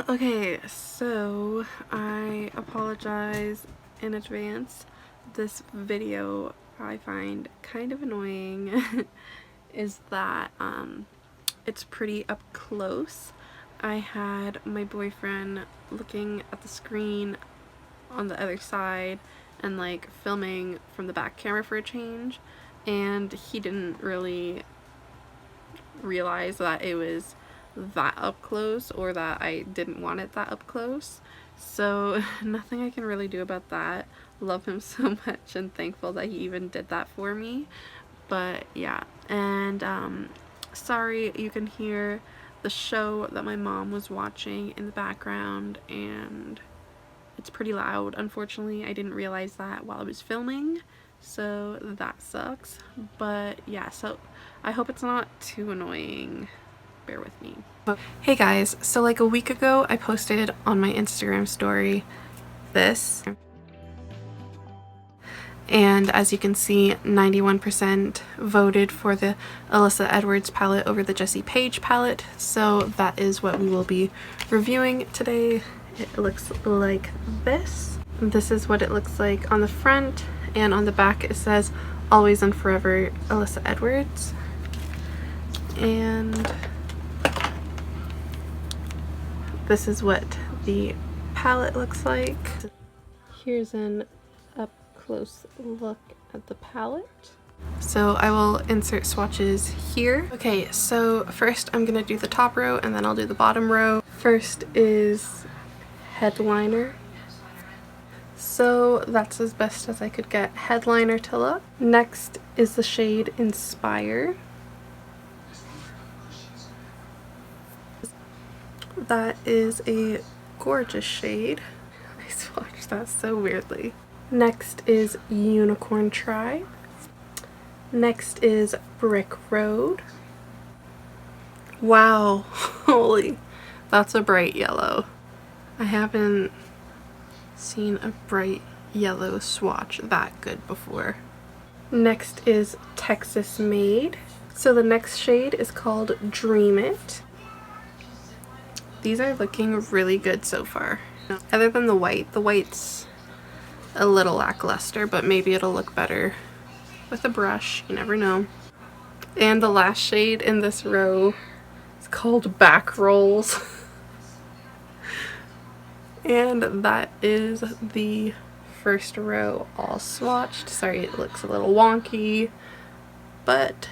Okay, so I apologize in advance. This video I find kind of annoying is that it's pretty up close. I had my boyfriend looking at the screen on the other side and like filming from the back camera for a change, and he didn't really realize that it was that up close, or that I didn't want it that up close. So nothing I can really do about that. Love him so much and thankful that he even did that for me. But yeah, and sorry, you can hear the show that my mom was watching in the background, and it's pretty loud. Unfortunately, I didn't realize that while I was filming, so that sucks. But yeah, so I hope it's not too annoying. Bear with me. Hey guys, so like a week ago I posted on my Instagram story this, and as you can see, 91% voted for the Alyssa Edwards palette over the Jessie Page palette, so that is what we will be reviewing today. It looks like this. This is what it looks like on the front, and on the back it says Always and Forever Alyssa Edwards. And this is what the palette looks like. Here's an up close look at the palette. So I will insert swatches here. Okay, so first I'm gonna do the top row and then I'll do the bottom row. First is headliner. So that's as best as I could get headliner to look. Next is the shade Inspire. That is a gorgeous shade. I swatched that so weirdly. Next is Unicorn Tribe. Next is Brick Road. Wow, holy, that's a bright yellow. I haven't seen a bright yellow swatch that good before. Next is Texas Made. So the next shade is called Dream It. These are looking really good so far. Other than the white's a little lackluster, but maybe it'll look better with a brush, you never know. And the last shade in this row is called Back Rolls. And that is the first row all swatched. Sorry, it looks a little wonky, but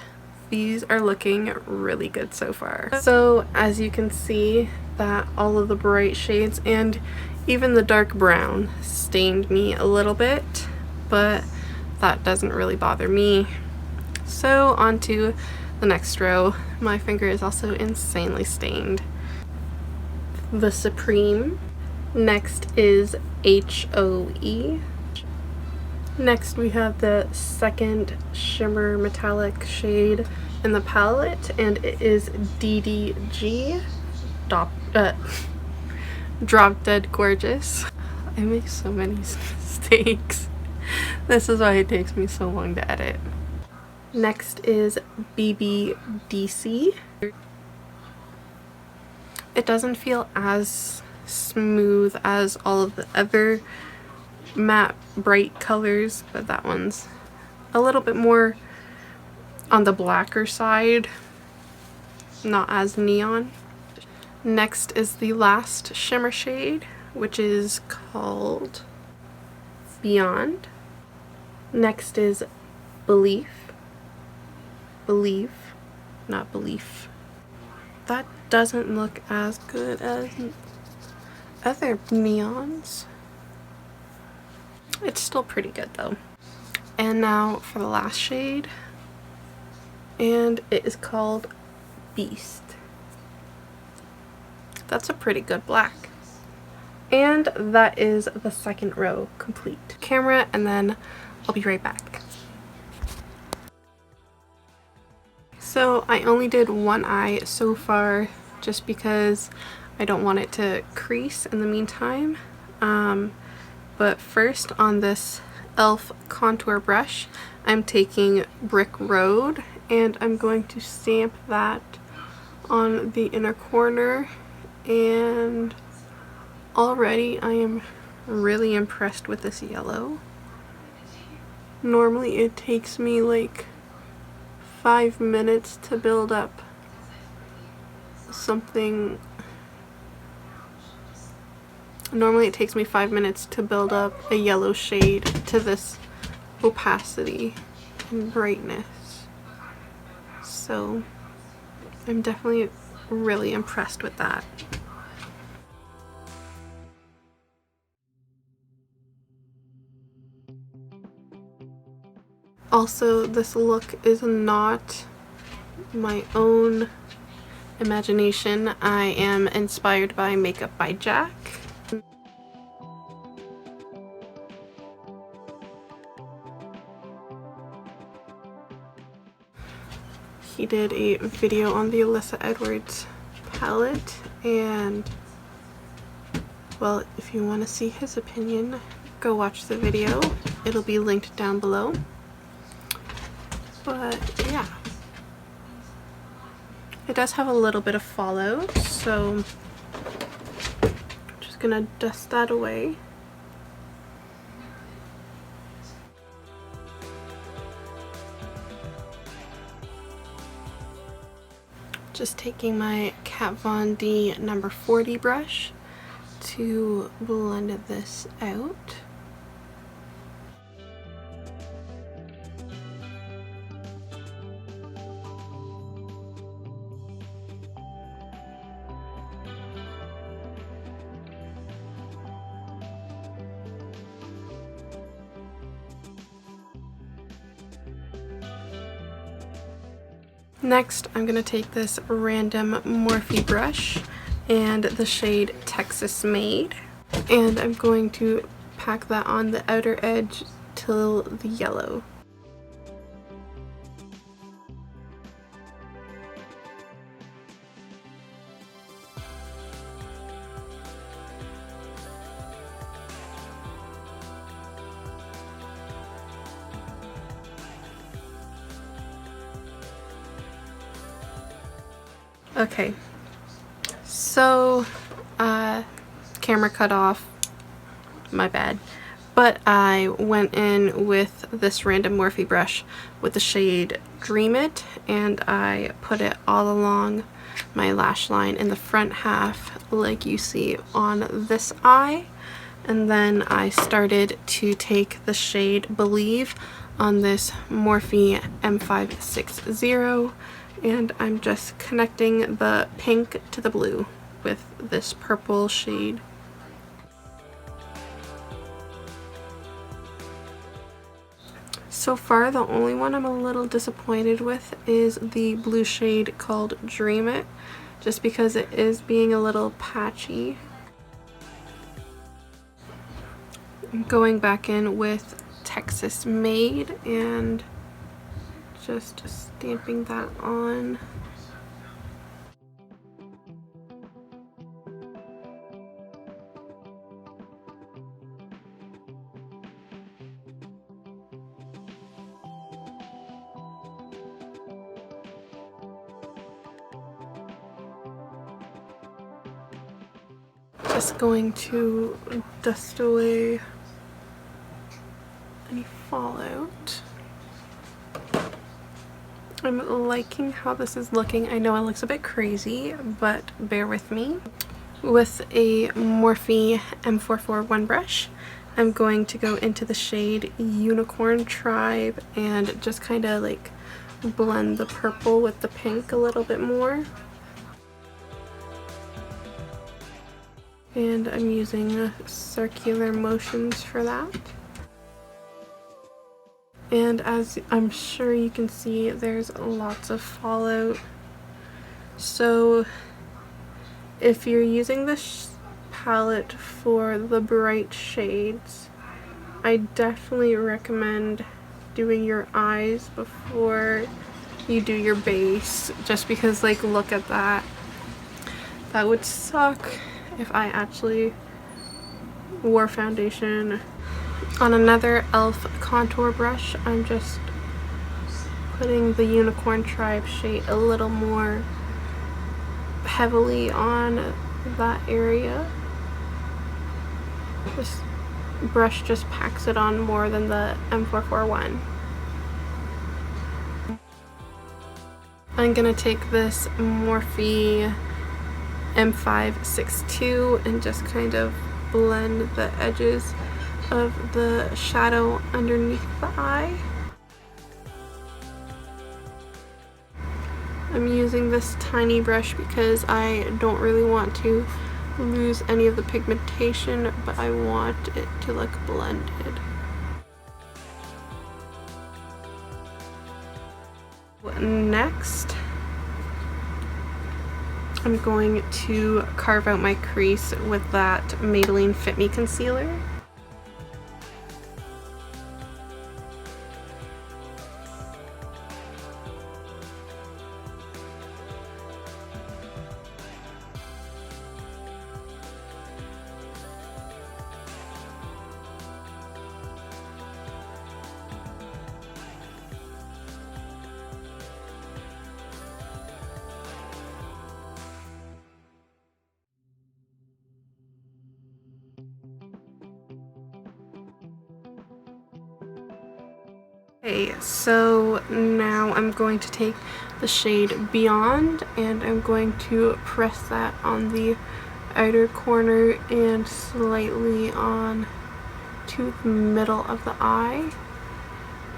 these are looking really good so far. So as you can see, that all of the bright shades and even the dark brown stained me a little bit, but that doesn't really bother me. So on to the next row. My finger is also insanely stained. The Supreme. Next is HOE. Next we have the second shimmer metallic shade in the palette, and it is DDG. Drop Dead Gorgeous. I make so many mistakes. This is why it takes me so long to edit. Next is BBDC. It doesn't feel as smooth as all of the other matte bright colors, but that one's a little bit more on the blacker side, not as neon. Next is the last shimmer shade, which is called Beyond. Next is Belief. Believe, not Belief. That doesn't look as good as other neons. It's still pretty good though. And now for the last shade, and it is called Beast. That's a pretty good black. And that is the second row complete. Camera, and then I'll be right back. So I only did one eye so far just because I don't want it to crease in the meantime. But first, on this e.l.f. contour brush, I'm taking Brick Road, and I'm going to stamp that on the inner corner and Already I am really impressed with this yellow. Normally it takes me like 5 minutes to build up something. Normally it takes me 5 minutes to build up a yellow shade to this opacity and brightness. So I'm definitely really impressed with that. Also, this look is not my own imagination. I am inspired by Makeup by Jack. He did a video on the Alyssa Edwards palette, and well, if you want to see his opinion, go watch the video. It'll be linked down below. But yeah, it does have a little bit of fallout, so I'm just gonna dust that away. Just taking my Kat Von D number 40 brush to blend this out. Next, I'm going to take this random Morphe brush and the shade Texas Made, and I'm going to pack that on the outer edge till the yellow. Okay, so camera cut off, my bad, but I went in with this random Morphe brush with the shade Dream It, and I put it all along my lash line in the front half like you see on this eye, and then I started to take the shade Believe on this Morphe M560, and I'm just connecting the pink to the blue with this purple shade. So far, the only one I'm a little disappointed with is the blue shade called Dream It, just because it is being a little patchy. I'm going back in with Texas Made and just stamping that on. Just going to dust away any fallout. I'm liking how this is looking. I know it looks a bit crazy, but bear with me. With a Morphe M441 brush, I'm going to go into the shade Unicorn Tribe and just kind of like blend the purple with the pink a little bit more. And I'm using circular motions for that. And as I'm sure you can see, there's lots of fallout. So if you're using this palette for the bright shades, I definitely recommend doing your eyes before you do your base, just because, like, look at that. That would suck if I actually wore foundation. On another e.l.f. contour brush, I'm just putting the Unicorn Tribe shade a little more heavily on that area. This brush just packs it on more than the M441. I'm gonna take this Morphe M562 and just kind of blend the edges of the shadow underneath the eye. I'm using this tiny brush because I don't really want to lose any of the pigmentation, but I want it to look blended. Next, I'm going to carve out my crease with that Maybelline Fit Me concealer. Okay, so now I'm going to take the shade Beyond and I'm going to press that on the outer corner and slightly on to the middle of the eye.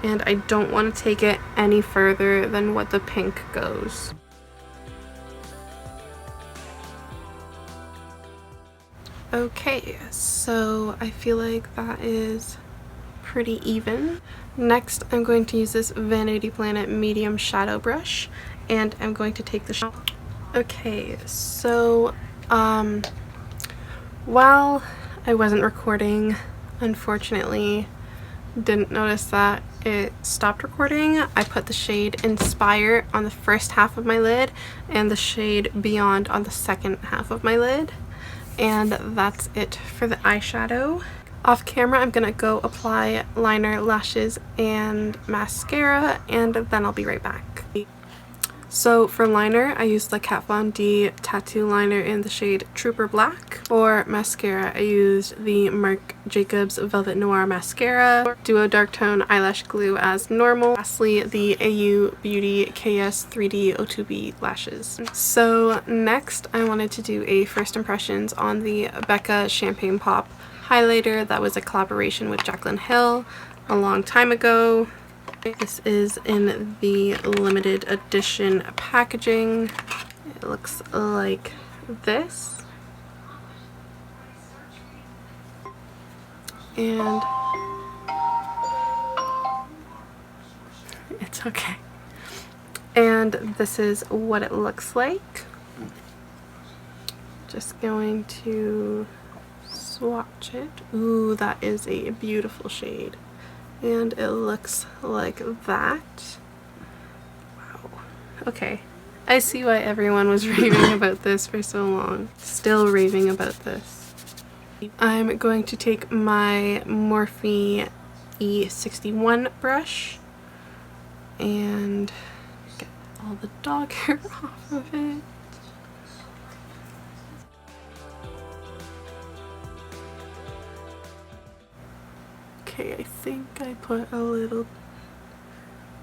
And I don't want to take it any further than what the pink goes. Okay, so I feel like that is pretty even. Next, I'm going to use this Vanity Planet medium shadow brush and I'm going to take the shadow. Okay, so while I wasn't recording, unfortunately, didn't notice that it stopped recording. I put the shade Inspire on the first half of my lid and the shade Beyond on the second half of my lid. And that's it for the eyeshadow. Off camera, I'm gonna go apply liner, lashes, and mascara, and then I'll be right back. So for liner, I used the Kat Von D tattoo liner in the shade Trooper Black. For mascara, I used the Marc Jacobs Velvet Noir mascara, Duo Dark Tone eyelash glue as normal. Lastly, the AU Beauty KS 3D O2B lashes. So next, I wanted to do a first impressions on the Becca Champagne Pop highlighter that was a collaboration with Jaclyn Hill a long time ago. This is in the limited edition packaging. It looks like this. And it's okay. And this is what it looks like. Just going to swatch it. Ooh, that is a beautiful shade. And it looks like that. Wow. Okay. I see why everyone was raving about this for so long. Still raving about this. I'm going to take my Morphe E61 brush and get all the dog hair off of it. Okay, I think I put a little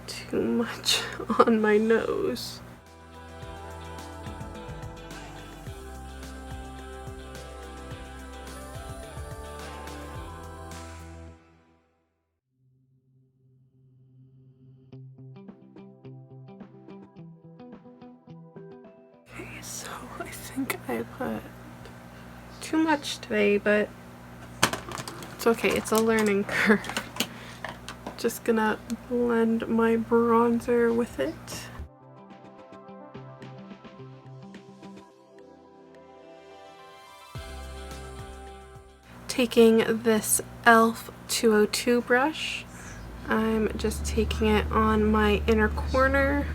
too much on my nose. Okay, so I think I put too much today, but it's okay, it's a learning curve. Just gonna blend my bronzer with it. Taking this e.l.f. 202 brush, I'm just taking it on my inner corner.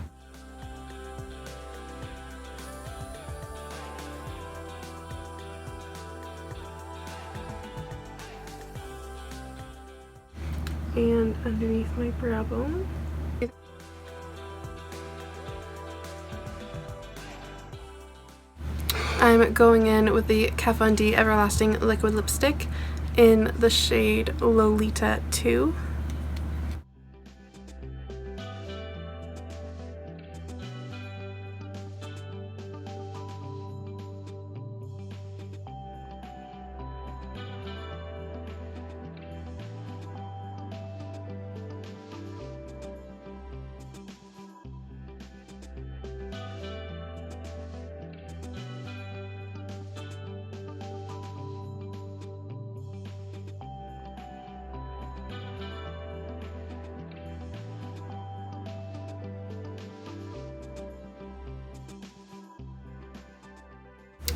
And underneath my brow bone. I'm going in with the Kat Von D Everlasting Liquid Lipstick in the shade Lolita 2.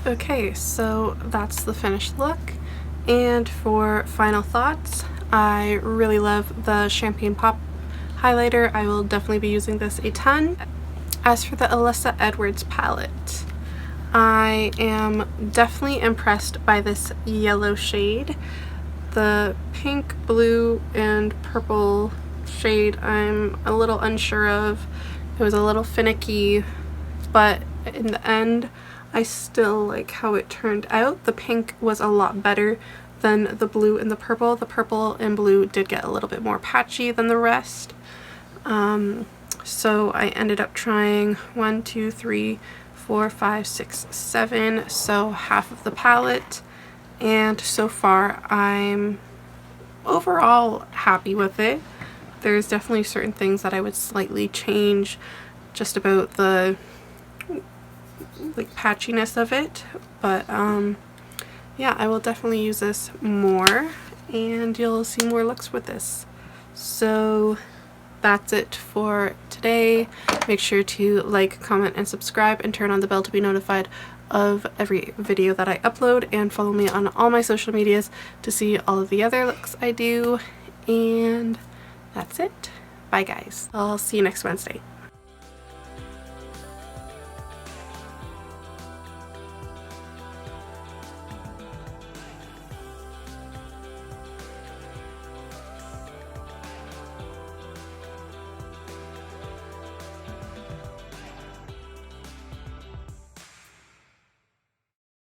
Okay, so that's the finished look. And for final thoughts, I really love the Champagne Pop highlighter. I will definitely be using this a ton. As for the Alyssa Edwards palette, I am definitely impressed by this yellow shade. The pink, blue, and purple shade I'm a little unsure of. It was a little finicky, but in the end I still like how it turned out. The pink was a lot better than the blue and the purple. The purple and blue did get a little bit more patchy than the rest. So I ended up trying 1, 2, 3, 4, 5, 6, 7, so half of the palette, and so far I'm overall happy with it. There's definitely certain things that I would slightly change just about the like patchiness of it, but yeah, I will definitely use this more and you'll see more looks with this. So that's it for today. Make sure to like, comment, and subscribe, and turn on the bell to be notified of every video that I upload, and follow me on all my social medias to see all of the other looks I do. And that's it. Bye guys. I'll see you next Wednesday.